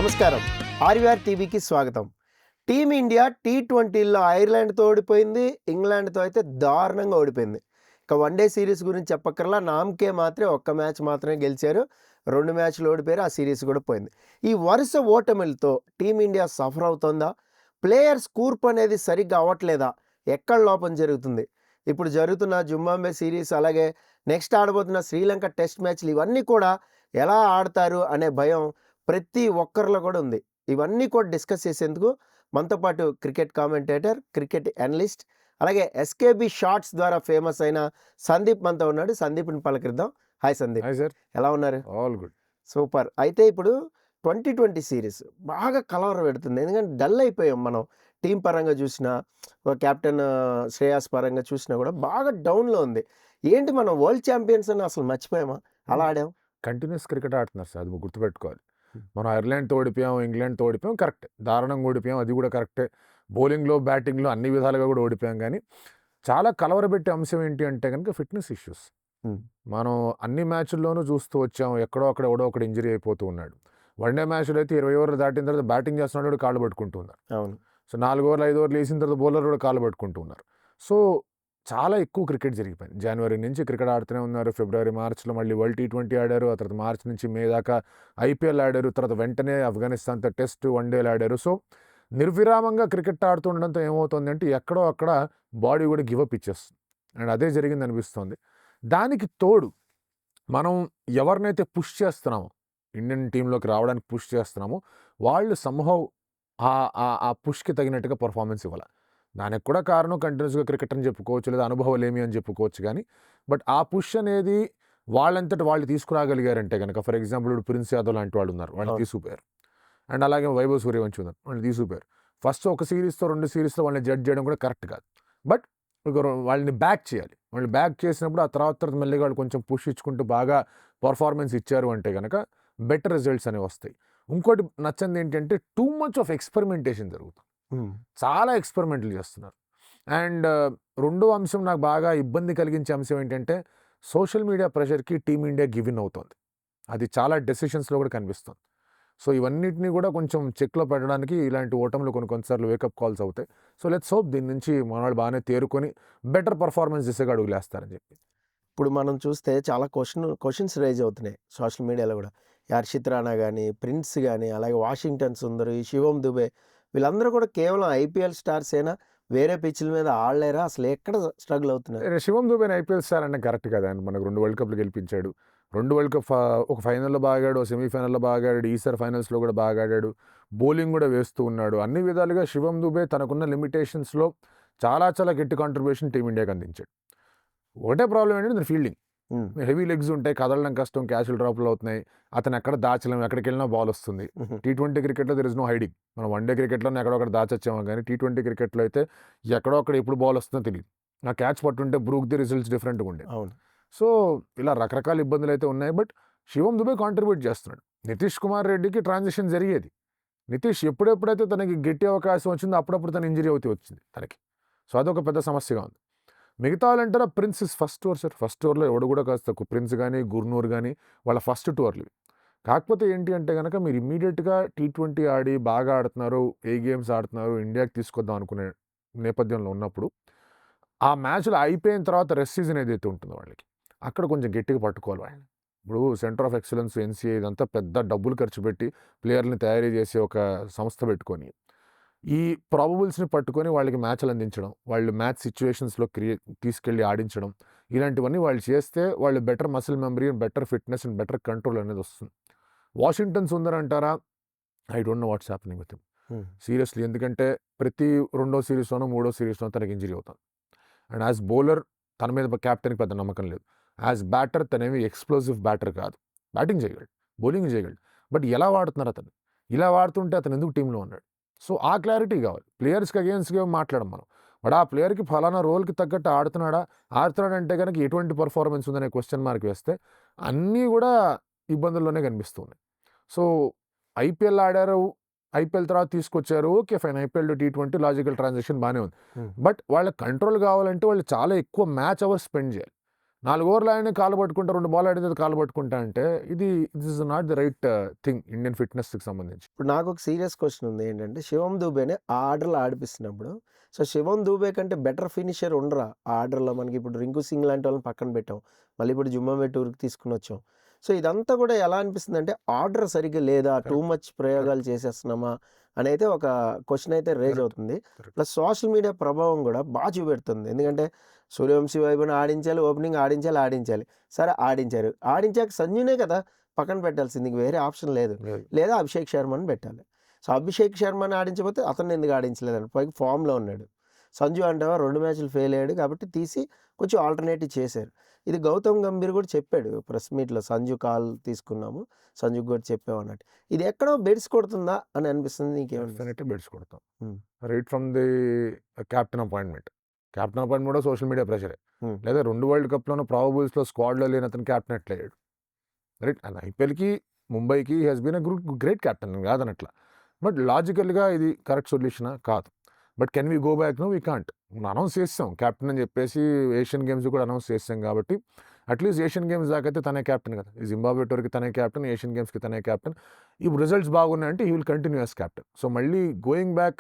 నమస్కారం. ఆర్వీఆర్ టీవీకి స్వాగతం. టీమిండియా టీ20లో ఐర్లాండ్తో ఓడిపోయింది. ఇంగ్లాండ్తో అయితే దారుణంగా ఓడిపోయింది. ఇక వన్డే సిరీస్ గురించి చెప్పక్కర్లా. నామ్కే మాత్రం ఒక్క మ్యాచ్ మాత్రమే గెలిచారు. 2 మ్యాచ్లు ఓడిపోయారు. ఆ సిరీస్ కూడా పోయింది. ఈ వరుస ఓటమిలతో టీమిండియా సఫర్ అవుతుందా? ప్లేయర్స్ కూర్పు అనేది సరిగ్గా అవ్వట్లేదా? ఎక్కడ లోపం జరుగుతుంది? ఇప్పుడు జరుగుతున్న జింబాబ్వే సిరీస్, అలాగే నెక్స్ట్ ఆడబోతున్న శ్రీలంక టెస్ట్ మ్యాచ్లు, ఇవన్నీ కూడా ఎలా ఆడతారు అనే భయం ప్రతి ఒక్కరిలో కూడా ఉంది. ఇవన్నీ కూడా డిస్కస్ చేసేందుకు మనతో పాటు క్రికెట్ కామెంటేటర్, క్రికెట్ అనలిస్ట్, అలాగే ఎస్కేబీ షార్ట్స్ ద్వారా ఫేమస్ అయిన సందీప్ మనతో ఉన్నాడు. సందీప్ని పలకరిద్దాం. హాయ్ సందీప్. Hi sir. ఎలా ఉన్నారు? All good. సూపర్. అయితే ఇప్పుడు 2020 సిరీస్ బాగా కలవర పెడుతుంది. ఎందుకంటే డల్ అయిపోయాం మనం. టీం పరంగా చూసినా, కెప్టెన్ శ్రేయాస్ పరంగా చూసినా కూడా బాగా డౌన్లో ఉంది. ఏంటి, మనం వరల్డ్ ఛాంపియన్స్ అని అసలు మర్చిపోయామా? అలా ఆడాం. కంటిన్యూస్ క్రికెట్ ఆడుతున్నారు సార్, అది గుర్తుపెట్టుకోవాలి. మనం ఐర్లాండ్తో ఓడిపోయాం, ఇంగ్లాండ్తో ఓడిపోయాం, కరెక్టే. దారుణంగా ఓడిపోయాం, అది కూడా కరెక్టే. బౌలింగ్లో, బ్యాటింగ్లో అన్ని విధాలుగా కూడా ఓడిపోయాం. కానీ చాలా కలవరబెట్టే అంశం ఏంటి అంటే కనుక ఫిట్నెస్ ఇష్యూస్. మనం అన్ని మ్యాచ్ల్లోనూ చూస్తూ వచ్చాం, ఎక్కడో అక్కడ ఎవడో ఒకటి ఇంజరీ అయిపోతూ ఉన్నాడు. వన్డే మ్యాచ్లో అయితే 20 ఓవర్లు దాటిన తర్వాత బ్యాటింగ్ చేస్తున్నాడు కాళ్ళు పట్టుకుంటూ ఉన్నారు. అవును. సో 4 ఓవర్లు 5 ఓవర్లు వేసిన తర్వాత బౌలర్ కూడా కాళ్ళు పట్టుకుంటూ ఉన్నారు. సో చాలా ఎక్కువ క్రికెట్ జరిగిపోయింది. జనవరి నుంచి క్రికెట్ ఆడుతూనే ఉన్నారు. ఫిబ్రవరి, మార్చ్లో మళ్ళీ వరల్డ్ టీ20 ఆడారు. ఆ తర్వాత మార్చ్ నుంచి మే దాకా ఐపీఎల్ ఆడారు. తర్వాత వెంటనే ఆఫ్ఘనిస్తాన్తో టెస్ట్, వన్డేలు ఆడారు. సో నిర్విరామంగా క్రికెట్ ఆడుతూ ఉండడంతో ఏమవుతుంది అంటే ఎక్కడో అక్కడ బాడీ కూడా గివప్ ఇచ్చేస్తుంది. అండ్ అదే జరిగింది అనిపిస్తుంది. దానికి తోడు మనం ఎవరినైతే పుష్ చేస్తున్నామో, ఇండియన్ టీంలోకి రావడానికి పుష్ చేస్తున్నామో, వాళ్ళు సంహౌ ఆ పుష్కి తగినట్టుగా పర్ఫార్మెన్స్ ఇవ్వాలి. దానికి కూడా కారణం కంటిన్యూస్గా క్రికెట్ అని చెప్పుకోవచ్చు, లేదా అనుభవాలేమి అని చెప్పుకోవచ్చు. కానీ బట్ ఆ పుష్ అనేది వాళ్ళంతటి వాళ్ళు తీసుకురాగలిగారంటే కనుక, ఫర్ ఎగ్జాంపుల్ ఇప్పుడు ప్రిన్స్ యాదవ్ లాంటి వాళ్ళు ఉన్నారు, వాళ్ళు తీసుకుపోయారు. అండ్ అలాగే వైభవ్ సూర్యవంశీ ఉన్నారు, వాళ్ళు తీసుకుపోయారు. ఫస్ట్ ఒక సిరీస్తో 2 సిరీస్లో వాళ్ళని జడ్జ్ చేయడం కూడా కరెక్ట్ కాదు. బట్ వాళ్ళని బ్యాక్ చేయాలి. వాళ్ళు బ్యాక్ చేసినప్పుడు ఆ తర్వాత మెల్లిగా వాళ్ళు కొంచెం పుష్ ఇచ్చుకుంటూ బాగా పర్ఫార్మెన్స్ ఇచ్చారు అంటే కనుక బెటర్ రిజల్ట్స్ అనేవి వస్తాయి. ఇంకోటి నచ్చంది ఏంటంటే టూ మచ్ ఆఫ్ ఎక్స్పెరిమెంటేషన్ జరుగుతుంది. చాలా ఎక్స్పెరిమెంట్లు చేస్తున్నారు. అండ్ రెండో అంశం నాకు బాగా ఇబ్బంది కలిగించే అంశం ఏంటంటే సోషల్ మీడియా ప్రెషర్కి టీమిండియా గివిన్ అవుతుంది. అది చాలా డెసిషన్స్లో కూడా కనిపిస్తుంది. సో ఇవన్నిటిని కూడా కొంచెం చెక్లో పెట్టడానికి ఇలాంటి ఓటములు కొన్నిసార్లు వేకప్ కాల్స్ అవుతాయి. సో లెట్స్ హోప్ దీని నుంచి మన వాళ్ళు బాగానే తేరుకొని బెటర్ పర్ఫార్మెన్స్ దిశగా అడుగులేస్తారని చెప్పి. ఇప్పుడు మనం చూస్తే చాలా క్వశ్చన్స్ రైజ్ అవుతున్నాయి సోషల్ మీడియాలో కూడా. హర్షిత్ రాణా కానీ, ప్రిన్స్ కానీ, అలాగే వాషింగ్టన్ సుందర్, శివం దుబే, వీళ్ళందరూ కూడా కేవలం ఐపీఎల్ స్టార్స్ అయినా వేరే పిచ్ల మీద ఆడలేరా? అసలు ఎక్కడ స్ట్రగుల్ అవుతున్నారు? శివం దుబే ఐపీఎల్ స్టార్ అంటే కరెక్ట్ కదా. మనకు 2 వరల్డ్ కప్లు గెలిపించాడు. 2 వరల్డ్ కప్, ఒక ఫైనల్లో బాగా ఆడాడు, సెమీఫైనల్లో బాగా ఆడాడు, ఈసారి ఫైనల్స్లో కూడా బాగా ఆడాడు, బౌలింగ్ కూడా వేస్తూ ఉన్నాడు. అన్ని విధాలుగా శివం దుబే తనకున్న లిమిటేషన్స్లో చాలా గట్టి కాంట్రిబ్యూషన్ టీమిండియాకి అందించాడు. ఒకటే ప్రాబ్లం ఏంటంటే దాని ఫీల్డింగ్. హెవీ లెగ్స్ ఉంటాయి, కదలడం కష్టం, క్యాచ్లు డ్రాప్లు అవుతున్నాయి, అతను ఎక్కడ దాచలేము, ఎక్కడికి వెళ్ళినా బాల్ వస్తుంది. టీ20 క్రికెట్లో దెర్ ఇస్ నో హైడింగ్. మనం వన్డే క్రికెట్లో ఎక్కడొక్కడ దాచొచ్చాము, కానీ టీ20 క్రికెట్లో అయితే ఎక్కడో అక్కడ ఎప్పుడు బాల్ వస్తుందో తెలియదు. ఆ క్యాచ్ పట్టుంటే బ్రూక్ ది రిజల్ట్స్ డిఫరెంట్గా ఉండే. అవును. సో ఇలా రకరకాల ఇబ్బందులు అయితే ఉన్నాయి. బట్ శివం దుబే కాంట్రిబ్యూట్ చేస్తున్నాడు. నితీష్ కుమార్ రెడ్డికి ట్రాన్సిషన్ జరిగేది. నితీష్ ఎప్పుడెప్పుడైతే తనకి గట్టి అవకాశం వచ్చిందో అప్పుడప్పుడు తన ఇంజరీ అవుతూ వచ్చింది తనకి. సో అదొక పెద్ద సమస్యగా ఉంది. మిగతా వాళ్ళంటారా prince first over sir. First ఓవర్లో ఎవడు కూడా కాస్త ప్రిన్స్ కానీ, గుర్నూర్ కానీ వాళ్ళ ఫస్ట్ 2 ఓవర్లు. కాకపోతే ఏంటి అంటే కనుక మీరు ఇమ్మీడియట్గా టీ20 ఆడి బాగా ఆడుతున్నారు, ఏ గేమ్స్ ఆడుతున్నారు, ఇండియాకి తీసుకొద్దాం అనుకునే నేపథ్యంలో ఉన్నప్పుడు ఆ మ్యాచ్లు అయిపోయిన తర్వాత రెస్ట్ సీజన్ ఏదైతే ఉంటుందో వాళ్ళకి అక్కడ కొంచెం గట్టిగా పట్టుకోవాలి వాళ్ళని. ఇప్పుడు సెంటర్ ఆఫ్ ఎక్సలెన్స్, ఎన్సీఏ, ఇదంతా పెద్ద డబ్బులు ఖర్చు పెట్టి ప్లేయర్ని తయారీ చేసే ఒక సంస్థ పెట్టుకొని ఈ ప్రాబబుల్స్ని పట్టుకొని వాళ్ళకి మ్యాచ్లు అందించడం, వాళ్ళు మ్యాచ్ సిచ్యువేషన్స్లో తీసుకెళ్ళి ఆడించడం, ఇలాంటివన్నీ వాళ్ళు చేస్తే వాళ్ళు better muscle memory, better fitness and better control అనేది వస్తుంది. వాషింగ్టన్ సుందర్ అంటారా, I don't know what's happening with him seriously. ఎందుకంటే ప్రతి 2వ సిరీస్లోనో 3వ సిరీస్లోనో తనకి ఇంజరీ అవుతుంది. అండ్ యాజ్ బౌలర్ తన మీద క్యాప్టెన్కి పెద్ద నమ్మకం లేదు. యాజ్ బ్యాటర్ తనేమి ఎక్స్ప్లోజివ్ బ్యాటర్ కాదు. బ్యాటింగ్ చేయగలడు, బౌలింగ్ చేయగలడు, బట్ ఎలా వాడుతున్నారు అతను? ఇలా వాడుతుంటే అతను ఎందుకు టీంలో ఉన్నాడు? సో ఆ క్లారిటీ కావాలి. ప్లేయర్స్కి అగేన్స్ట్గా మాట్లాడడం మనం, బట్ ఆ ప్లేయర్కి ఫలానా రోల్కి తగ్గట్టు ఆడుతున్నాడంటే కనుక ఎటువంటి పర్ఫార్మెన్స్ ఉందనే క్వశ్చన్ మార్క్ వేస్తే అన్నీ కూడా ఇబ్బందుల్లోనే కనిపిస్తున్నాయి. సో ఐపీఎల్ ఆడారు, ఐపీఎల్ తర్వాత తీసుకొచ్చారు, okay fine, IPL to T20 logical transaction బాగానే ఉంది. బట్ వాళ్ళ కంట్రోల్ కావాలంటే వాళ్ళు చాలా ఎక్కువ మ్యాచ్ అవర్స్ స్పెండ్ చేయాలి. 4 ఓవర్లు ఆడిన కాలు పట్టుకుంటా, 2 బాల్ ఆడితే కాలు పట్టుకుంటా అంటే this is not the right thing Indian ఫిట్‌నెస్‌కి సంబంధించి. ఇప్పుడు నాకొక సీరియస్ క్వెషన్ ఉంది. ఏంటంటే, శివం దూబేని ఆ ఆర్డర్‌లో ఆడిపిస్తున్నప్పుడు, సో, శివం దూబే కంటే బెటర్ ఫినిషర్ ఉండరా? ఆ ఆర్డర్‌లో మనకిప్పుడు రింకు సింగ్ లాంటి వాళ్ళని పక్కన పెట్టాం. మళ్ళీ ఇప్పుడు జుమ్మా టూర్‌కి తీసుకొనొచ్చాం. సో, ఇదంతా కూడా ఎలా అనిపిస్తుందంటే, ఆర్డర్ సరిగ్గా లేదా? Two correct. మచ్ ప్రయోగాలు చేసేస్తున్నామా? అనైతే ఒక క్వెషన్ అయితే రేజ్ కరెక్ట్. అవుతుంది. కరెక్ట్. ప్లస్ సోషల్ మీడియా ప్రభావం గూడా చూపెడుతుంది. ఎందుకంటే, సూర్యవంశీ వైభవ్‌ని ఆడించాలి, ఓపెనింగ్ ఆడించాలి. సరే ఆడించారు. ఆడించాక సంజునే కదా పక్కన పెట్టాల్సింది. ఇంక వేరే ఆప్షన్ లేదు. లేదు. లేదా అభిషేక్ శర్మని పెట్టాలి. సో, అభిషేక్ శర్మని ఆడించకపోతే అతన్ని ఎందుకు ఆడించలేదని. పైగా ఫామ్‌లో ఉన్నాడు. సంజు అంటావా 2 మ్యాచ్‌లు ఫెయిల్ అయ్యాడు కాబట్టి తీసి కొంచెం ఆల్టర్‌నేటివ్ చేశారు. ఇది గౌతమ్ గంభీర్ కూడా చెప్పాడు ప్రెస్ మీట్‌లో. సంజు కాల్ తీసుకున్నాము. సంజుకి కూడా చెప్పాం అన్నట్టు. ఇది ఎక్కడో బెడిసి కొడుతుందా అని అనిపిస్తుంది. నీకేమనిపిస్తుంది? డెఫినెట్‌లీ బెట్స్ కొడతాం. Hmm. Right from the captain appointment. Captain appointment కూడా సోషల్ మీడియా ప్రెషరే. హ్మ్. లేదా 2 వరల్డ్ కప్‌లోనూ ప్రాబబుల్స్‌లో స్క్వాడ్‌లో లేని అతను కెప్టెన్ ఎట్లయ్యాడు? రైట్. అండ్ ఐపీఎల్‌కి, ముంబైకి he has been a great captain నేను కాదనట్లా. బట్ లాజికల్‌గా ఇది కరెక్ట్ సొల్యూషనా? కాదు. But can we go back? No we can't. Announce చేసేసాం కెప్టెన్ అని చెప్పేసి ఏషియన్ గేమ్స్ కూడా అనౌన్స్ చేసేసాం కాబట్టి అట్లీస్ట్ ఏషియన్ గేమ్స్ దాకైతే తనే కెప్టెన్ కదా. ఈ జింబాబ్వే టూర్‌కి తనే కెప్టెన్, ఏషియన్ గేమ్స్‌కి తనే కెప్టెన్. ఇప్పుడు రిజల్ట్స్ బాగున్నాయంటే he will continue as captain. So మళ్ళీ గోయింగ్ బ్యాక్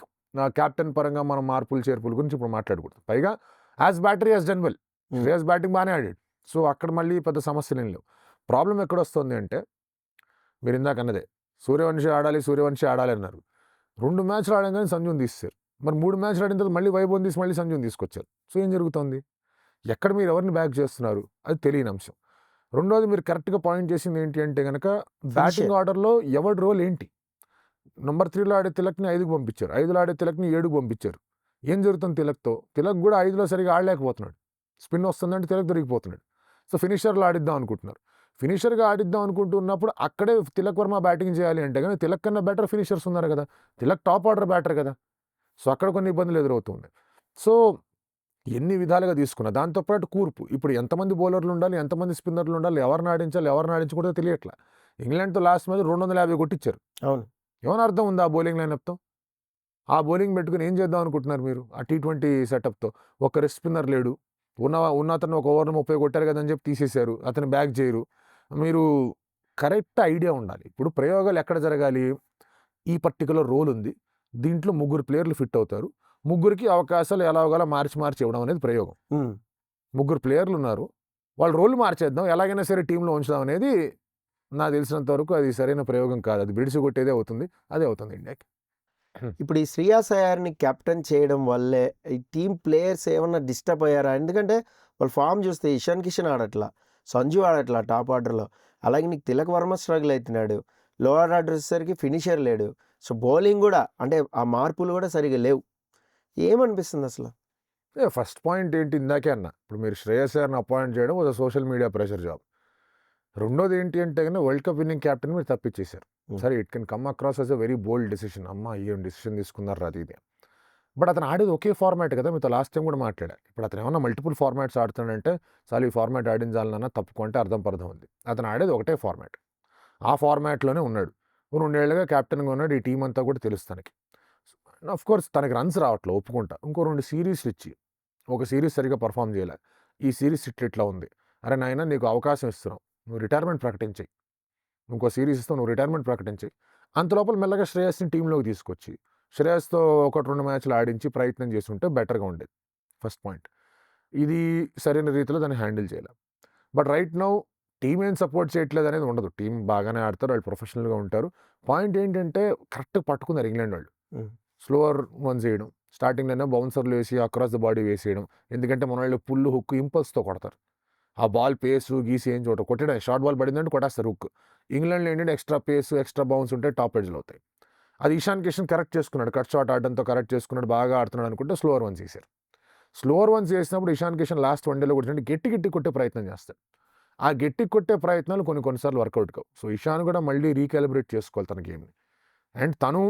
కెప్టెన్ పరంగా మనం మార్పులు, చేర్పుల గురించి ఇప్పుడు మాట్లాడకూడదు. పైగా as batter he has done well. Hmm. Shreyas batting బాగానే ఆడాడు. సో అక్కడ మళ్ళీ పెద్ద సమస్యలేం లేవు. ప్రాబ్లమ్ ఎక్కడొస్తుంది అంటే మీరు ఇందాక అన్నదే సూర్యవంశి ఆడాలి అన్నారు. 2 మ్యాచ్‌లు ఆడంగానే సంజుని తీసేశారు. మరి 3 మ్యాచ్‌లు ఆడిన తర్వాత మళ్ళీ వైభవ్‌ని తీసి మళ్ళీ సంజుని తీసుకొచ్చారు. సో ఏం జరుగుతోంది? ఎక్కడ మీరు ఎవరిని బ్యాక్ చేస్తున్నారు? అది తెలియని అంశం. రెండోది మీరు కరెక్ట్‌గా పాయింట్ చేసింది ఏంటి అంటే గనక బ్యాటింగ్ ఫినిషర్. ఆర్డర్‌లో ఎవడి రోల్ ఏంటి? నంబర్ 3లో ఆడే తిలక్‌ని 5కి పంపించారు. 5లో ఆడే తిలక్‌ని 7కి పంపించారు. ఏం జరుగుతుంది తిలక్‌తో? తిలక్ కూడా 5లో సరిగ్గా ఆడలేకపోతున్నాడు. స్పిన్ వస్తుందంటే తిలక్ దొరికిపోతున్నాడు. సో ఫినిషర్‌లో ఆడిద్దాం అనుకుంటున్నారు. ఫినిషర్‌గా ఆడిద్దాం అనుకుంటున్నప్పుడు అక్కడే తిలక్ వర్మ బ్యాటింగ్ చేయాలి అంటే గనుక తిలక్ కన్నా బెటర్ ఫినిషర్స్ ఉన్నారు కదా! తిలక్ టాప్ ఆర్డర్ బ్యాటర్ కదా! సో అక్కడ కొన్ని ఇబ్బందులు ఎదురవుతున్నాయి. సో ఎన్ని విధాలుగా తీసుకున్నా దాంతో పాటు కూర్పు. ఇప్పుడు ఎంతమంది బౌలర్లు ఉండాలి? ఎంతమంది స్పిన్నర్లు ఉండాలి? ఎవరిని ఆడించాలి? ఎవరిని ఆడించకూడదో తెలియట్లా. ఇంగ్లాండ్‌తో లాస్ట్ మ్యాచ్ 250 కొట్టిచ్చారు. అవును. ఏమైనా అర్థం ఉందా ఆ బౌలింగ్ లైనప్‌తో? ఆ బౌలింగ్ పెట్టుకొని ఏం చేద్దాం అనుకుంటున్నారు మీరు? ఆ టీ20 సెటప్‌తో. ఒక రెస్ట్ స్పిన్నర్ లేడు. ఉన్న అతను ఒక ఓవర్‌లో 30 కొట్టారు కదా అని చెప్పి తీసేశారు. అతను బ్యాక్ చేయరు. మీరు కరెక్ట్ ఐడియా ఉండాలి. ఇప్పుడు ప్రయోగాలు ఎక్కడ జరగాలి? ఈ పర్టిక్యులర్ రోల్ ఉంది. దీంట్లో ముగ్గురు ప్లేయర్లు ఫిట్ అవుతారు. ముగ్గురికి అవకాశాలు ఎలాగోలా మార్చి ఇవ్వడం అనేది ప్రయోగం. హ్మ్. ముగ్గురు ప్లేయర్లు ఉన్నారు. వాళ్ళ రోల్ మార్చేద్దాం. ఎలాగైనా సరే టీంలో ఉంచుదాం అనేది నాకు తెలిసినంత వరకు అది సరైన ప్రయోగం కాదు. అది బిడిసి కొట్టేదే అవుతుంది. అదే అవుతుంది ఇండియాకి. ఇప్పుడు ఈ శ్రేయాస్ అయ్యర్‌ని కెప్టెన్ చేయడం వల్లే ఈ టీమ్ ప్లేయర్స్ ఏమన్నా డిస్టర్బ్ అయ్యారా? ఎందుకంటే వాళ్ళ ఫార్మ్ చూస్తే ఇషాన్ కిషన్ ఆడట్లా. సంజు ఆడట్లా టాప్ ఆర్డర్‌లో. అలాగే నీకు తిలక్ వర్మ స్ట్రగుల్ అయితున్నాడు. లోవర్ ఆర్డర్ వచ్చేసరికి ఫినిషర్ లేడు. సో, బౌలింగ్ గూడా అంటే ఆ మార్పులు గూడా సరిగ్గా లేవు. ఏమనిపిస్తుంది అసలు? ఫస్ట్ పాయింట్ ఏంటి ఇందాకే అన్నా. ఇప్పుడు మీరు శ్రేయస్ అయ్యర్‌ని అపాయింట్ చేయడం ఒక సోషల్ మీడియా ప్రెషర్ జాబ్. రెండోది ఏంటి అంటే గనుక వరల్డ్ కప్ విన్నింగ్ కెప్టెన్ మీరు తప్పిచ్చేశారు. హ్మ్. సరే it can come across as a very bold decision. అమ్మా! ఏం డెసిషన్ తీసుకున్నారురా అది ఇది. బట్ అతను ఆడేది ఒకే ఫార్మాట్ కదా! మీతో లాస్ట్ టైమ్ కూడా మాట్లాడా. ఇప్పుడు అతను ఏమన్నా మల్టిపుల్ ఫార్మాట్స్ ఆడుతున్నాడంటే చాలు ఈ ఫార్మాట్ ఆడించాలి నాన్న తప్పుకో అంటే అర్థం పర్థం ఉంది. అతను ఆడేది ఒకటే ఫార్మాట్. ఆ ఫార్మాట్‌లోనే ఉన్నాడు. 2 ఏళ్లుగా కెప్టెన్‌గా ఉన్నాడు. ఈ టీమ్ అంతా కూడా తెలుసు తనకి. ఆఫ్‌కోర్స్ తనకి రన్స్ రావట్లే ఒప్పుకుంటా. ఇంకో 2 సీరీస్‌లు ఇచ్చి, ఒక సీరీస్ సరిగ్గా పెర్ఫార్మ్ చేయలే. ఈ సీరీస్ ఇట్లా ఉంది. అరే నాయనా నీకు అవకాశం ఇస్తున్నాం. నువ్వు రిటైర్మెంట్ ప్రకటించేయి. ఇంకో సీరీస్ ఇస్తావు నువ్వు రిటైర్మెంట్ ప్రకటించేయి. అంతలోపల మెల్లగా శ్రేయస్‌ని టీంలోకి తీసుకొచ్చి, శ్రేయస్‌తో 1, 2 మ్యాచ్‌లు ఆడించి ప్రయత్నం చేసుంటే బెటర్‌గా ఉండేది. First point. ఇది సరైన రీతిలో దాన్ని హ్యాండిల్ చేయలే. బట్ రైట్ నౌ టీమ్ ఏం సపోర్ట్ చేయట్లేదు అనేది ఉండదు. టీమ్ బాగానే ఆడతారు. వాళ్ళు ప్రొఫెషనల్‌గా ఉంటారు. పాయింట్ ఏంటంటే కరెక్ట్‌గా పట్టుకున్నారు ఇంగ్లాండ్ వాళ్ళు. హ్మ్. స్లోవర్ వన్స్ ఏయడం. స్టార్టింగ్‌లోనే బౌన్సర్‌లు వేసి అక్రాస్ ద బాడీ వేసేయడం. ఎందుకంటే మనోళ్ళు పుల్, హుక్, ఇంపల్స్‌తో కొడతారు. ఆ బాల్ పేసు, గీసి ఏం చూడరు. కొట్టడమే షార్ట్ బాల్ పడిందంటే కొట్టేస్తారు హుక్. ఇంగ్లాండ్‌లో ఏంటంటే ఎక్స్‌ట్రా పేస్, ఎక్స్‌ట్రా బౌన్స్ ఉంటే టాప్ ఎడ్జ్‌లో అవుతాయి. అది ఇషాన్ కిషన్ కరెక్ట్ చేసుకున్నాడు. కట్ షాట్ ఆడడంతో కరెక్ట్ చేసుకున్నాడు. బాగా ఆడుతున్నాడు అనుకుంటే స్లోవర్ వన్స్ ఏశారు. స్లోవర్ వన్స్ ఏసినప్పుడు ఇషాన్ కిషన్ లాస్ట్ వన్‌డేలో కొట్టినట్టు గట్టి కొట్టే ప్రయత్నం చేస్తాడు. ఆ గట్టి కొట్టే ప్రయత్నాలు కొన్ని సార్లు వర్కౌట్ కావు. సో ఇషాన్ కూడా మళ్ళీ రీకాలిబ్రేట్ చేసుకోవాలి తన గేమ్‌ని. అండ్ తను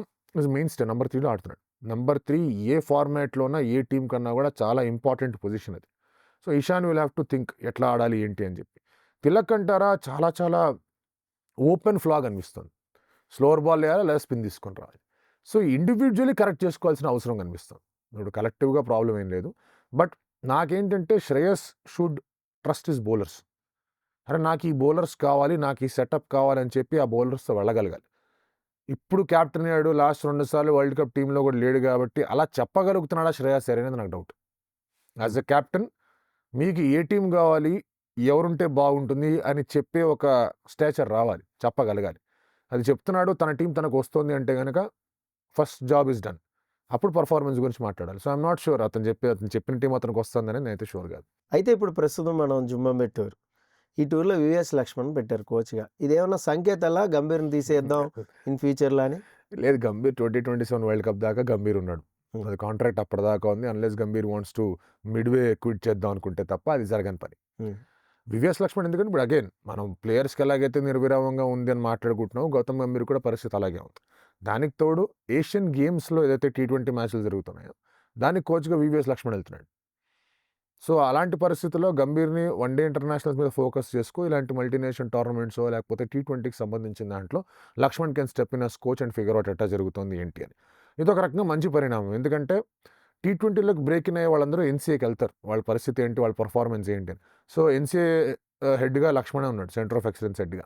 మెయిన్ స్టే నంబర్ 3లో ఆడుతున్నాడు. నంబర్ 3 ఏ ఫార్మాట్‌లోనా ఏ టీమ్ కన్నా కూడా చాలా ఇంపార్టెంట్ పొజిషన్ అది. So Ishan will have to think ఎట్లా ఆడాలి ఏంటి అని చెప్పి. తిలక్ అంటారా చాలా ఓపెన్ ఫ్లాగ్ అనిపిస్తుంది. స్లోవర్ బాల్ వేయాలా లేదా స్పిన్ తీసుకొని రావాలి. సో ఇండివిజువల్లీ కరెక్ట్ చేసుకోవాల్సిన అవసరం కనిపిస్తుంది. ఇప్పుడు కలెక్టివ్‌గా ప్రాబ్లమ్ ఏం లేదు. బట్ నాకేంటంటే Shreyas should trust his bowlers. అరే నాకు ఈ బౌలర్స్ కావాలి, నాకు ఈ సెటప్ కావాలని చెప్పి ఆ బౌలర్స్తో వెళ్ళగలగాలి. ఇప్పుడు క్యాప్టెన్ అయ్యాడు, లాస్ట్ 2 సార్లు వరల్డ్ కప్ టీంలో కూడా లేడు కాబట్టి అలా చెప్పగలుగుతున్నాడా శ్రేయస్ అయ్యర్ అనేది నాకు డౌట్. యాజ్ ఎ క్యాప్టెన్ మీకు ఏ టీం కావాలి, ఎవరుంటే బాగుంటుంది అని చెప్పే ఒక స్టేచర్ రావాలి, చెప్పగలగాలి. అది చెప్తున్నాడు, తన టీం తనకు వస్తుంది అంటే కనుక ఫస్ట్ జాబ్ ఇస్ డన్. అప్పుడు పర్ఫార్మెన్స్ గురించి మాట్లాడాలి. సో ఐఎమ్ నాట్ షూర్ అతను చెప్పిన టీం అతనికి వస్తుందని నేనైతే షూర్ కాదు. అయితే ఇప్పుడు ప్రస్తుతం మనం జుమ్మం టూర్, ఈ టూర్లో వివిఎస్ లక్ష్మణ్ పెట్టారు కోచ్గా. ఇదేమన్నా సంకేతాలా గంభీర్ని తీసేద్దాం ఇన్ ఫ్యూచర్లో అని? లేదు, గంభీర్ 2027 వరల్డ్ కప్ దాకా గంభీర్ ఉన్నాడు. అది కాంట్రాక్ట్ అప్పటిదాకా ఉంది. Unless Gambhir wants to midway quit చేద్దాం అనుకుంటే తప్ప అది జరగని పని. వివిఎస్ లక్ష్మణ్ ఎందుకంటే ఇప్పుడు అగైన్ మనం ప్లేయర్స్కి ఎలాగైతే నిర్విరామంగా ఉంది అని మాట్లాడుకుంటున్నాం, గౌతమ్ గంభీర్ కూడా పరిస్థితి అలాగే ఉంది. దానికి తోడు ఏషియన్ గేమ్స్లో ఏదైతే T20 మ్యాచ్లు జరుగుతున్నాయో దానికి కోచ్గా వివిఎస్ లక్ష్మణ్ వెళ్తున్నాడు. సో అలాంటి పరిస్థితుల్లో గంభీర్ని వన్డే ఇంటర్నేషనల్స్ మీద ఫోకస్ చేసుకో, ఇలాంటి మల్టీనేషనల్ టోర్నమెంట్స్ లేకపోతే T20కి సంబంధించిన దాంట్లో Laxman can step in as coach and figure out ఎట్టా జరుగుతుంది ఏంటి అని. ఇది ఒక రకంగా మంచి పరిణామం. ఎందుకంటే T20లోకి బ్రేక్ ఇన్ అయ్యే వాళ్ళందరూ NCAకి వెళ్తారు, వాళ్ళ పరిస్థితి ఏంటి, వాళ్ళ పర్ఫార్మెన్స్ ఏంటి అని. సో NCA హెడ్గా లక్ష్మణే ఉన్నాడు, సెంటర్ ఆఫ్ ఎక్సలెన్స్ హెడ్గా.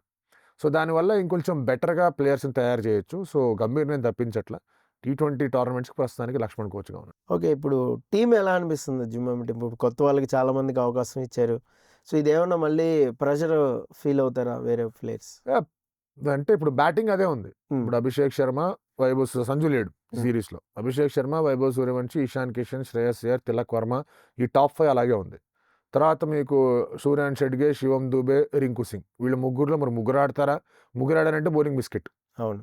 సో దానివల్ల ఇంకొంచెం బెటర్గా ప్లేయర్స్ని తయారు చేయొచ్చు. సో గంభీర్ నేను తప్పించట్లా. T20 టోర్నమెంట్స్కి ప్రస్తుతానికి లక్ష్మణ్ కోచ్గా ఉన్నాడు. ఓకే, ఇప్పుడు టీం ఎలా అనిపిస్తుంది జుమ్మం టీం? ఇప్పుడు కొత్త వాళ్ళకి చాలా మందికి అవకాశం ఇచ్చారు. సో ఇదేమన్నా మళ్ళీ ప్రెషర్ ఫీల్ అవుతారా వేరే ప్లేయర్స్? అంటే ఇప్పుడు బ్యాటింగ్ అదే ఉంది. ఇప్పుడు అభిషేక్ శర్మ, సంజు లేడు సిరీస్లో. అభిషేక్ శర్మ, వైభవ్ సూర్యవంశి, ఇషాన్ కిషన్, శ్రేయస్ అయ్యర్, తిలక్ వర్మ, ఈ టాప్ 5 అలాగే ఉంది. తర్వాత మీకు సూర్యాన్ షెడ్గే, శివం దూబే, రింకు సింగ్, వీళ్ళు ముగ్గురులో మరి ముగ్గురు ఆడతారా? ముగ్గురు ఆడారంటే బౌలింగ్ బిస్కెట్. అవును,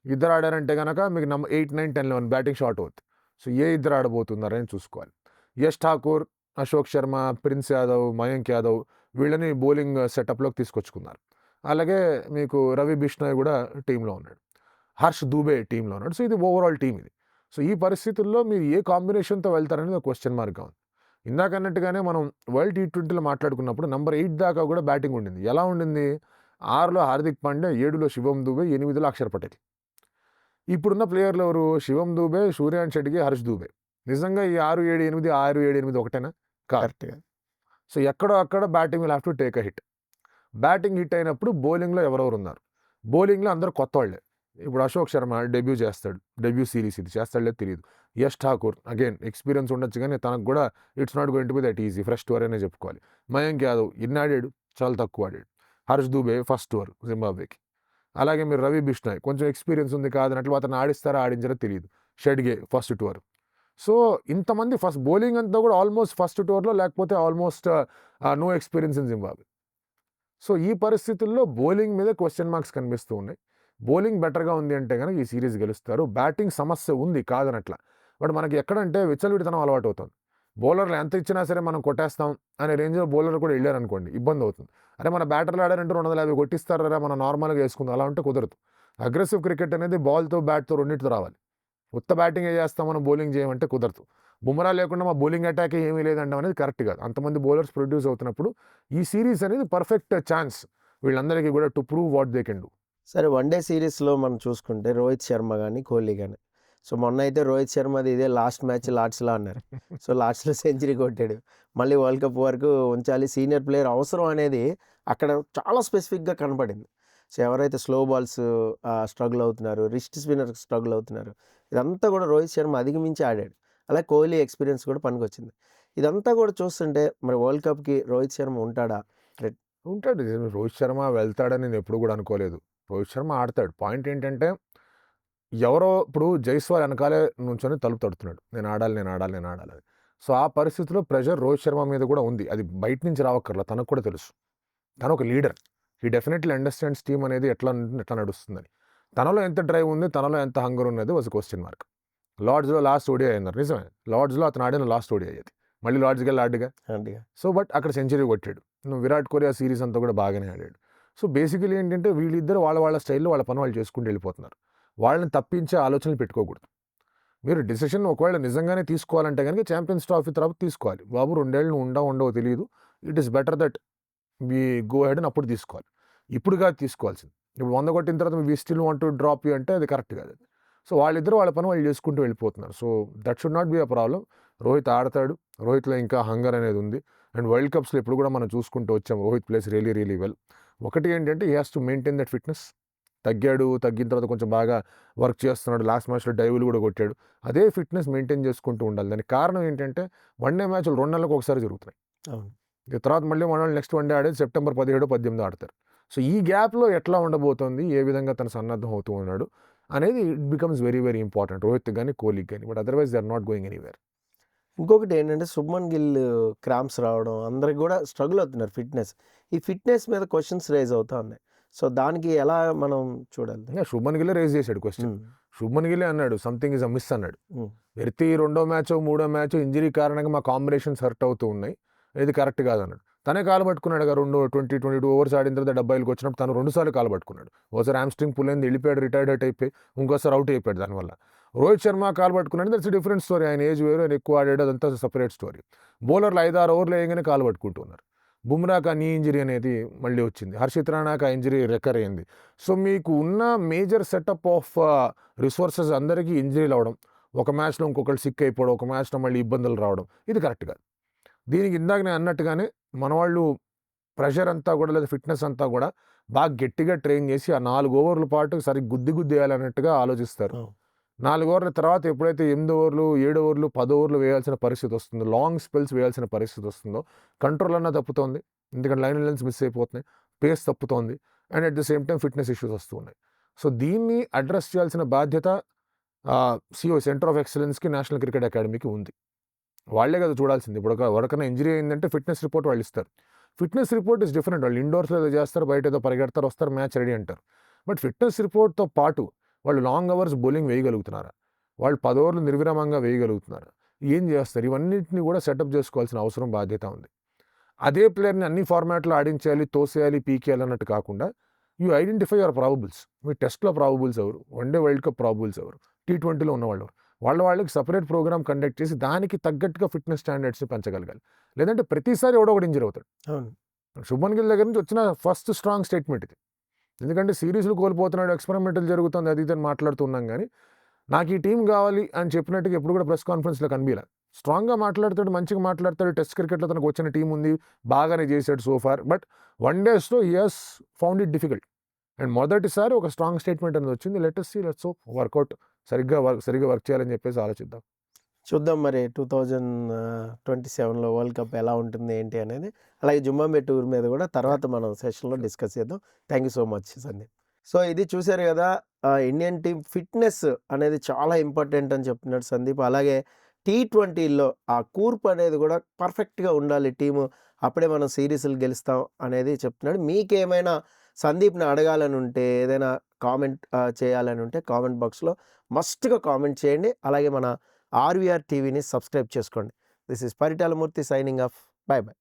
ఇద్దరు ఆడారంటే కనుక మీకు 8, 9, 10, 11 బ్యాటింగ్ షార్ట్ అవుతుంది. సో ఏ ఇద్దరు ఆడబోతున్నారని చూసుకోవాలి. యష్ ఠాకూర్, అశోక్ శర్మ, ప్రిన్స్ యాదవ్, మయాంక్ యాదవ్ వీళ్ళని బౌలింగ్ సెటప్లోకి తీసుకొచ్చుకున్నారు. అలాగే మీకు రవి బిష్నాయ్ కూడా టీంలో ఉన్నాడు, హర్ష్ దూబే టీంలో ఉన్నాడు. సో ఇది ఓవరాల్ టీం ఇది. సో ఈ పరిస్థితుల్లో మీరు ఏ కాంబినేషన్తో వెళ్తారనేది ఒక క్వశ్చన్ మార్క్గా ఉంది. ఇందాక అన్నట్టుగానే మనం వరల్డ్ T20లో మాట్లాడుకున్నప్పుడు నెంబర్ 8 దాకా కూడా బ్యాటింగ్ ఉండింది. ఎలా ఉండింది? 6లో హార్దిక్ పాండ్యా, 7లో శివం దూబే, 8లో అక్షర్ పటేల్. ఇప్పుడున్న ప్లేయర్లు ఎవరు? శివం దూబే, సూర్యాన్ షెడ్గే, హర్ష్ దూబే. నిజంగా ఈ 6, 7, 8, 6, 7, 8 ఒకటేనా? కరెక్ట్గా. సో ఎక్కడో అక్కడ batting will have to take a hit. Batting hit అయినప్పుడు బౌలింగ్లో ఎవరెవరు ఉన్నారు? బౌలింగ్లో అందరూ కొత్త వాళ్ళే. ఇప్పుడు అశోక్ శర్మ డెబ్యూ చేస్తాడు, డెబ్యూ సిరీస్ ఇది చేస్తాడో తెలియదు. యష్ ఠాకూర్ అగైన్ ఎక్స్పీరియన్స్ ఉండొచ్చు కానీ తనకు కూడా it's not going to be that easy, fresh tour అనే చెప్పుకోవాలి. మయాంక్ యాదవ్ ఇన్ని ఆడాడు, చాలా తక్కువ ఆడాడు. హర్ష్ దూబే ఫస్ట్ టూర్ జింబాబ్వేకి. అలాగే మీరు రవి బిష్నాయ్ కొంచెం ఎక్స్పీరియన్స్ ఉంది కాదన్నట్లు, అతను ఆడిస్తారా ఆడించారో తెలియదు. Shedge first tour. సో ఇంతమంది ఫస్ట్ బౌలింగ్ అంతా కూడా ఆల్మోస్ట్ ఫస్ట్ టూర్లో, లేకపోతే almost no experience in Zimbabwe. So ఈ పరిస్థితుల్లో బౌలింగ్ మీద క్వశ్చన్ మార్క్స్ కనిపిస్తూ ఉన్నాయి. బౌలింగ్ బెటర్గా ఉంది అంటే కనుక ఈ సిరీస్ గెలుస్తారు. బ్యాటింగ్ సమస్య ఉంది కాదనట్లా, బట్ మనకి ఎక్కడంటే విచ్చలవిడితనం అలవాటు అవుతుంది. బౌలర్లు ఎంత ఇచ్చినా సరే మనం కొట్టేస్తాం అనే రేంజ్లో బౌలర్ కూడా వెళ్ళారనుకోండి ఇబ్బంది అవుతుంది. అరే మన బ్యాటర్లు ఆడారంటే 250 కొట్టిస్తారా, మనం నార్మల్గా వేసుకుందాం, అలా ఉంటే కుదరదు. అగ్రెసివ్ క్రికెట్ అనేది బాల్తో బ్యాట్తో రెండింటితో రావాలి. ఉత్త బ్యాటింగ్ చేస్తాం మనం బౌలింగ్ చేయమంటే కుదరదు. బుమ్రా లేకుండా మా బౌలింగ్ అటాక్ ఏమీ లేదంటాం అనేది కరెక్ట్ కాదు. అంతమంది బౌలర్స్ ప్రొడ్యూస్ అవుతున్నప్పుడు ఈ సిరీస్ అనేది పర్ఫెక్ట్ ఛాన్స్ వీళ్ళందరికీ కూడా to prove what they can do. సరే, వన్డే సిరీస్లో మనం చూసుకుంటే రోహిత్ శర్మ కానీ కోహ్లీ కానీ, సో మొన్న అయితే రోహిత్ శర్మది ఇదే లాస్ట్ మ్యాచ్ లార్డ్స్లో అన్నారు. సో లార్డ్స్లో సెంచరీ కొట్టాడు. మళ్ళీ వరల్డ్ కప్ వరకు ఉంచాలి, సీనియర్ ప్లేయర్ అవసరం అనేది అక్కడ చాలా స్పెసిఫిక్గా కనపడింది. సో ఎవరైతే స్లో బాల్స్ స్ట్రగుల్ అవుతున్నారు, రిస్ట్ స్పిన్నర్ స్ట్రగుల్ అవుతున్నారు, ఇదంతా కూడా రోహిత్ శర్మ అధిగమించి ఆడాడు. అలాగే కోహ్లీ ఎక్స్పీరియన్స్ కూడా పనికొచ్చింది. ఇదంతా కూడా చూస్తుంటే మరి వరల్డ్ కప్కి రోహిత్ శర్మ ఉంటాడా? ఉంటాడు. రోహిత్ శర్మ వెళ్తాడని నేను ఎప్పుడు కూడా అనుకోలేదు. రోహిత్ శర్మ ఆడతాడు. పాయింట్ ఏంటంటే ఎవరో ఇప్పుడు జైస్వాల్ వెనకాలే నుంచొని తలుపు తడుతున్నాడు, నేను ఆడాలి అని. సో ఆ పరిస్థితిలో ప్రెషర్ రోహిత్ శర్మ మీద కూడా ఉంది. అది బయట నుంచి రావక్కర్లా, తనకు కూడా తెలుసు. తను ఒక leader. He definitely understands team అనేది ఎట్లా నడుస్తుందని. తనలో ఎంత డ్రైవ్ ఉంది, తనలో ఎంత హంగర్ ఉన్నది వాజ్ క్వశ్చన్ మార్క్. లార్డ్స్లో లాస్ట్ ఓడిఐ అన్నారు, నిజమే. లార్డ్స్లో అతను ఆడిన లాస్ట్ ఓడిఐ అది. మళ్ళీ లార్డ్స్కి వెళ్ళి ఆడిగా. సో బట్ అక్కడ సెంచరీ కొట్టాడు. విరాట్ కోహ్లీ ఆ సిరీస్ అంతా కూడా బాగానే ఆడాడు. సో బేసికలీ ఏంటంటే వీళ్ళిద్దరు వాళ్ళ స్టైల్లో వాళ్ళ పని వాళ్ళు చేసుకుంటూ వెళ్ళిపోతున్నారు. వాళ్ళని తప్పించే ఆలోచనలు పెట్టుకోకూడదు. మీరు డిసిషన్ ఒకవేళ నిజంగానే తీసుకోవాలంటే కనుక ఛాంపియన్స్ ట్రోఫీ తర్వాత తీసుకోవాలి. బాబు 2 ఏళ్ళు ఉండవో తెలియదు, it is better that me go head అని అప్పుడు తీసుకోవాలి. ఇప్పుడు కాదు తీసుకోవాల్సింది. ఇప్పుడు 100 కొట్టిన తర్వాత మీ still want to drop you అంటే అది కరెక్ట్ కాదు. సో వాళ్ళిద్దరు వాళ్ళ పని వాళ్ళు చేసుకుంటూ వెళ్ళిపోతున్నారు. So that should not be a problem. Rohit ఆడతాడు. రోహిత్లో ఇంకా హంగర్ అనేది ఉంది. అండ్ వరల్డ్ కప్స్లో ఇప్పుడు కూడా మనం చూసుకుంటూ వచ్చాం Rohit place really really well. ఒకటి ఏంటంటే he has to maintain that fitness. తగ్గిన తర్వాత కొంచెం బాగా వర్క్ చేస్తున్నాడు, లాస్ట్ మ్యాచ్లో డైవ్లు కూడా కొట్టాడు. అదే ఫిట్నెస్ మెయింటైన్ చేసుకుంటూ ఉండాలి. దానికి కారణం ఏంటంటే వన్డే మ్యాచ్లు 2 నెలలకు ఒకసారి జరుగుతున్నాయి. అవును. ఇక తర్వాత మళ్ళీ మన నెక్స్ట్ వన్డే ఆడేది సెప్టెంబర్ 17, 18 ఆడతారు. సో ఈ గ్యాప్లో ఎట్లా ఉండబోతోంది, ఏ విధంగా తను సన్నద్ధం అవుతూ ఉన్నాడు అనేది it becomes very very important Rohit కానీ కోహ్లీకి కానీ. But otherwise they are not going anywhere. ఇంకొకటి ఏంటంటే శుభ్మన్ గిల్ క్రాంప్స్ రావడం అందరికి కూడా స్ట్రగుల్ అవుతున్నారు ఫిట్నెస్. ఈ ఫిట్నెస్ మీద క్వశ్చన్స్ రేజ్ అవుతా ఉన్నాయి. సో దానికి ఎలా మనం చూడాలి? శుభ్మన్ గిల్లే రేజ్ చేశాడు క్వశ్చన్. శుభ్మన్ గిల్లే అన్నాడు సంథింగ్ ఇస్ అ మిస్ అన్నాడు. ప్రతి 2వ మ్యాచ్ 3వ మ్యాచ్ ఇంజరీ కారణంగా మా కాంబినేషన్స్ హర్ట్ అవుతూ ఉన్నాయి, ఇది కరెక్ట్ కాదన్నాడు. తనే కాలు పట్టుకున్నాడు. 22 ఓవర్స్ ఆడిన తర్వాత 70కి వచ్చినప్పుడు తను 2 సార్లు కాలు పట్టుకున్నాడు. ఒకసారి హ్యామ్స్ట్రింగ్ పుల్ అయింది, వెళ్ళిపోయాడు, రిటైర్డ్ అవుట్ అయిపోయి ఇంకోసారి అవుట్ అయిపోయాడు దానివల్ల. రోహిత్ శర్మ కాలు పట్టుకున్నాడు, దట్స్ డిఫరెంట్ స్టోరీ. ఆయన ఏజ్ వేరు, ఆయన ఎక్కువ ఆడాడు, అదంతా సపరేట్ స్టోరీ. బౌలర్లు 5-6 ఓవర్లు వేయగానే కాలు పట్టుకుంటున్నారు. బుమ్రాకి నీ ఇంజరీ అనేది మళ్ళీ వచ్చింది. హర్షిత్ రాణాకి ఆ ఇంజరీ రికర్ అయింది. సో మీకు ఉన్న మేజర్ సెటప్ ఆఫ్ రిసోర్సెస్ అందరికీ ఇంజరీలు అవడం, ఒక మ్యాచ్లో ఇంకొకరు సిక్ అయిపోవడం, ఒక మ్యాచ్లో మళ్ళీ ఇబ్బందులు రావడం, ఇది కరెక్ట్ కాదు. దీనికి ఇందాక నేను అన్నట్టుగానే మన వాళ్ళు ప్రెషర్ అంతా కూడా లేదా ఫిట్నెస్ అంతా కూడా బాగా గట్టిగా ట్రైన్ చేసి ఆ 4 ఓవర్ల పాటు సరిగ్గా గుద్ది వేయాలన్నట్టుగా ఆలోచిస్తారు. 4 ఓవర్ల తర్వాత ఎప్పుడైతే 8 ఓవర్లు 7 ఓవర్లు 10 ఓవర్లు వేయాల్సిన పరిస్థితి వస్తుందో, లాంగ్ స్పెల్స్ వేయాల్సిన పరిస్థితి వస్తుందో కంట్రోల్ అన్నా తప్పుతోంది. ఎందుకంటే లైన్ లెన్స్ మిస్ అయిపోతున్నాయి, పేస్ తప్పుతోంది, and at the same time fitness issues వస్తూ ఉన్నాయి. సో దీన్ని అడ్రస్ చేయాల్సిన బాధ్యత సిఓ సెంటర్ ఆఫ్ ఎక్సలెన్స్కి నేషనల్ క్రికెట్ అకాడమీకి ఉంది. వాళ్ళే కదా చూడాల్సింది. ఇప్పుడు ఎవరికైనా ఇంజరీ అయిందంటే ఫిట్నెస్ రిపోర్ట్ వాళ్ళు ఇస్తారు. Fitness report is different. వాళ్ళు ఇండోర్స్లో ఏదో చేస్తారు, బయట ఏదో పరిగెడతారు, వస్తారు, మ్యాచ్ రెడీ అంటారు. బట్ ఫిట్నెస్ రిపోర్ట్తో పాటు వాళ్ళు లాంగ్ అవర్స్ బౌలింగ్ వేయగలుగుతున్నారా, వాళ్ళు 10 ఓవర్లు నిర్విరామంగా వేయగలుగుతున్నారా, ఏం చేస్తారు, ఇవన్నింటినీ కూడా సెటప్ చేసుకోవాల్సిన అవసరం బాధ్యత ఉంది. అదే ప్లేయర్ని అన్ని ఫార్మాట్లో ఆడించాలి, తోసేయాలి, పీకేయాలి అన్నట్టు కాకుండా యూ ఐడెంటిఫై యువర్ ప్రాబబుల్స్. మీ టెస్ట్లో ప్రాబబుల్స్ ఎవరు, వన్డే వరల్డ్ కప్ ప్రాబబుల్స్ ఎవరు, T20లో ఉన్నవాళ్ళు వాళ్ళకి సపరేట్ ప్రోగ్రామ్ కండక్ట్ చేసి దానికి తగ్గట్టుగా ఫిట్నెస్ స్టాండర్డ్స్ని పెంచగలగాలి. లేదంటే ప్రతిసారి ఎవడో ఒకటి ఇంజరీ అవుతాడు. శుభ్మన్ గిల్ దగ్గర నుంచి వచ్చిన ఫస్ట్ స్ట్రాంగ్ స్టేట్మెంట్ ఇది. ఎందుకంటే సిరీస్లు కోల్పోతున్నాడు, ఎక్స్పెరిమెంటల్ జరుగుతుంది, అది ఇది మాట్లాడుతున్నాం. కానీ నాకు ఈ టీం కావాలి అని చెప్పినట్టుగా ఎప్పుడు కూడా ప్రెస్ కాన్ఫరెన్స్లో కనిపించలే. స్ట్రాంగ్గా మాట్లాడతాడు, మంచిగా మాట్లాడతాడు. టెస్ట్ క్రికెట్లో తనకు వచ్చిన టీం ఉంది, బాగానే చేశాడు సో ఫార్. బట్ వన్ డేస్లో he has found it difficult. And మొదటిసారి ఒక స్ట్రాంగ్ స్టేట్మెంట్ అనేది వచ్చింది. Let's see, let's hope work out సరిగ్గా వర్క్ చేయాలని చెప్పేసి ఆలోచిద్దాం. చూద్దాం మరి 2027లో వరల్డ్ కప్ ఎలా ఉంటుంది ఏంటి అనేది. అలాగే జుంబాంబే టూర్ మీద కూడా తర్వాత మనం సెషన్లో డిస్కస్ చేద్దాం. Thank you so much Sandeep. So ఇది చూశారు కదా, ఇండియన్ టీం ఫిట్నెస్ అనేది చాలా ఇంపార్టెంట్ అని చెప్తున్నాడు సందీప్. అలాగే T20లో ఆ కూర్పు అనేది కూడా పర్ఫెక్ట్గా ఉండాలి టీము, అప్పుడే మనం సిరీస్లు గెలుస్తాం అనేది చెప్తున్నాడు. మీకేమైనా సందీప్ని అడగాలని ఉంటే, ఏదైనా కామెంట్ చేయాలని ఉంటే కామెంట్ బాక్స్లో మస్ట్గా కామెంట్ చేయండి. అలాగే మన RVR టీవీని సబ్స్క్రైబ్ చేసుకోండి. This is Paritala Murthy signing off. By by.